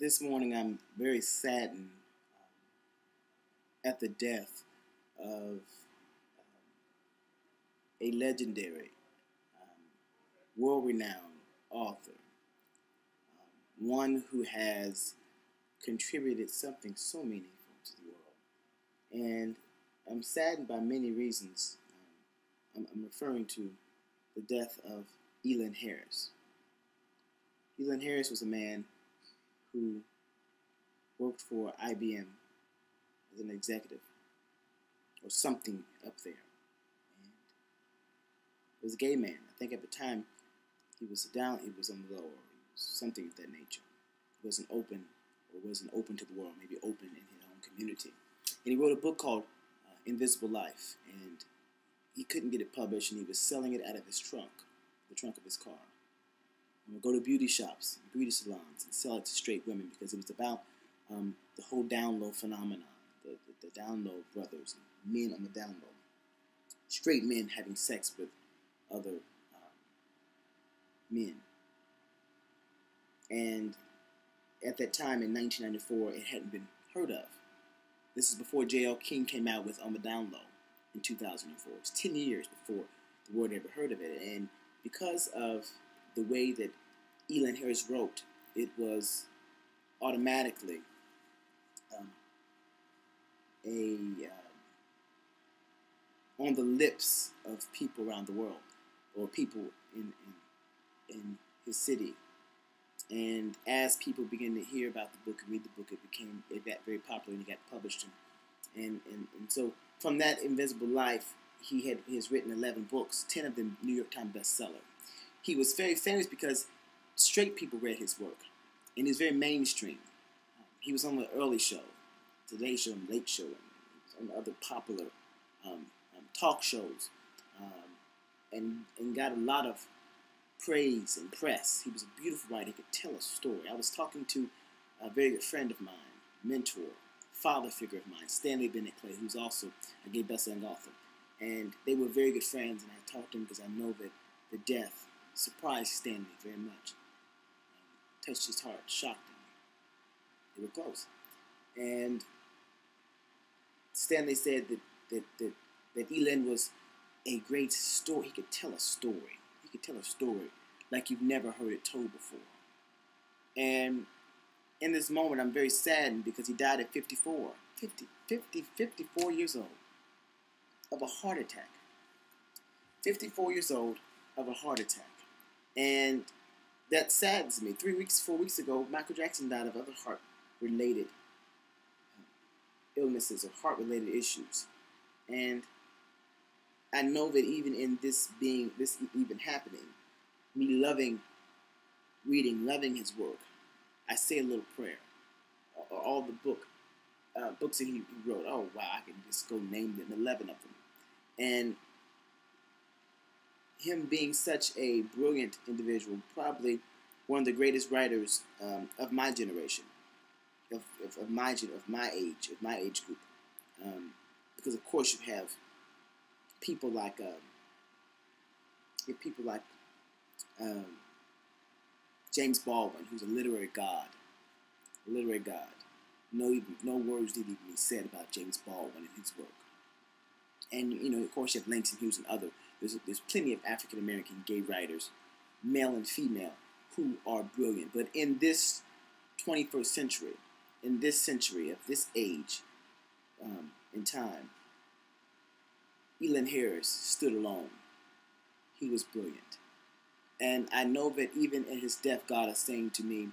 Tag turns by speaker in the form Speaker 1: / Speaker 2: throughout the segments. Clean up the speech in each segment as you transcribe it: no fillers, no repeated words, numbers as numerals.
Speaker 1: This morning I'm very saddened at the death of a legendary, world-renowned author, one who has contributed something so meaningful to the world. And I'm saddened by many reasons. I'm referring to the death of Lynn Harris. Lynn Harris was a man who worked for IBM as an executive or something up there. And he was a gay man. I think at the time he was on the low, or he was something of that nature. He wasn't open to the world, maybe open in his own community. And he wrote a book called Invisible Life, and he couldn't get it published, and he was selling it out of his trunk, the trunk of his car. And would go to beauty shops, beauty salons, and sell it to straight women, because it was about the whole down low phenomenon, the down low brothers, men on the down low, straight men having sex with other men. And at that time in 1994, it hadn't been heard of. This is before J.L. King came out with On the Down Low in 2004. It was 10 years before the world ever heard of it. And because of the way that Lynn Harris wrote, it was automatically on the lips of people around the world, or people in his city. And as people began to hear about the book and read the book, it got very popular, and it got published. And so from that Invisible Life, he has written 11 books, 10 of them New York Times bestseller. He was very famous because straight people read his work, and he was very mainstream. He was on the Early Show, Today Show, and Late Show, and on other popular talk shows, and got a lot of praise and press. He was a beautiful writer. He could tell a story. I was talking to a very good friend of mine, mentor, father figure of mine, Stanley Bennett Clay, who's also a gay best-selling author. And they were very good friends, and I talked to him because I know that the death surprised Stanley very much. Touched his heart, shocked him. They were close. And Stanley said that Lynn was a great story. He could tell a story. He could tell a story like you've never heard it told before. And in this moment, I'm very saddened because he died at 54 years old of a heart attack. 54 years old of a heart attack. And that saddens me. 4 weeks ago, Michael Jackson died of other heart-related illnesses or heart-related issues. And I know that even in this even happening, me loving his work, I say a little prayer. All the books that he wrote, oh wow, I can just go name them, 11 of them. And him being such a brilliant individual, probably one of the greatest writers of my generation, of my age group, because of course you have people like James Baldwin, who's a literary god. No words need to be said about James Baldwin and his work. And of course, you have Langston Hughes and other. There's plenty of African American gay writers, male and female, who are brilliant. But in this 21st century, in this century of this age, in time, Lynn Harris stood alone. He was brilliant. And I know that even in his death, God is saying to me,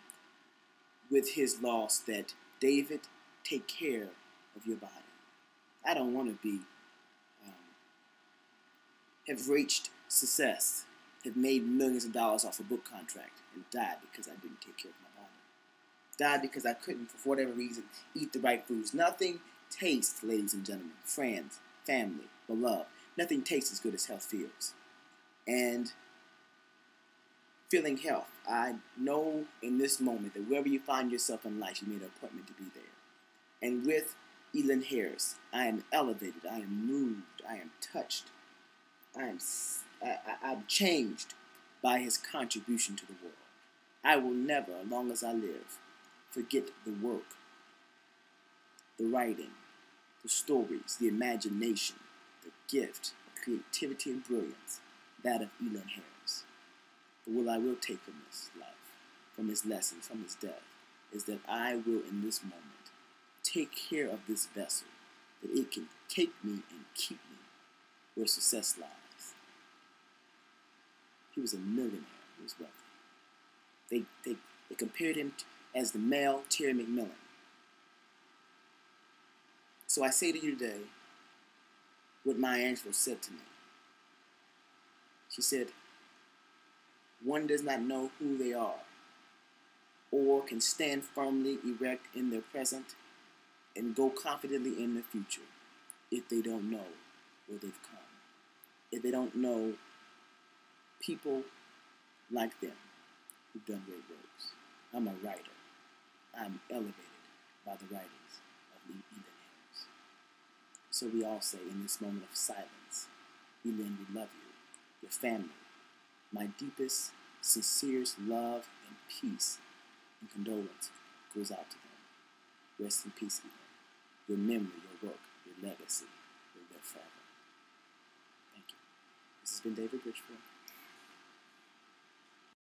Speaker 1: with his loss, that David, take care of your body. I don't want to be, have reached success, have made millions of dollars off a book contract, and died because I didn't take care of my body. Died because I couldn't, for whatever reason, eat the right foods. Nothing tastes, ladies and gentlemen, friends, family, beloved. Nothing tastes as good as health feels. And feeling health, I know in this moment that wherever you find yourself in life, you made an appointment to be there. And with Lynn Harris, I am elevated, I am moved, I am touched, I'm changed by his contribution to the world. I will never, as long as I live, forget the work, the writing, the stories, the imagination, the gift of creativity and brilliance, that of Lynn Harris. But what I will take from this life, from his lessons, from his death, is that I will in this moment take care of this vessel, that it can take me and keep me where success lies. He was a millionaire. He was wealthy. They compared him as the male Terry McMillan. So I say to you today what Maya Angelou said to me. She said, one does not know who they are or can stand firmly erect in their present and go confidently in the future if they don't know where they've come. If they don't know people like them who've done great works. I'm a writer. I'm elevated by the writings of Lynn Harris. So we all say in this moment of silence, Lynn, we love you, your family. My deepest, sincerest love and peace and condolence goes out to them. Rest in peace, Lynn. Your memory, your work, your legacy will live forever. Thank you. This has been David Richfield.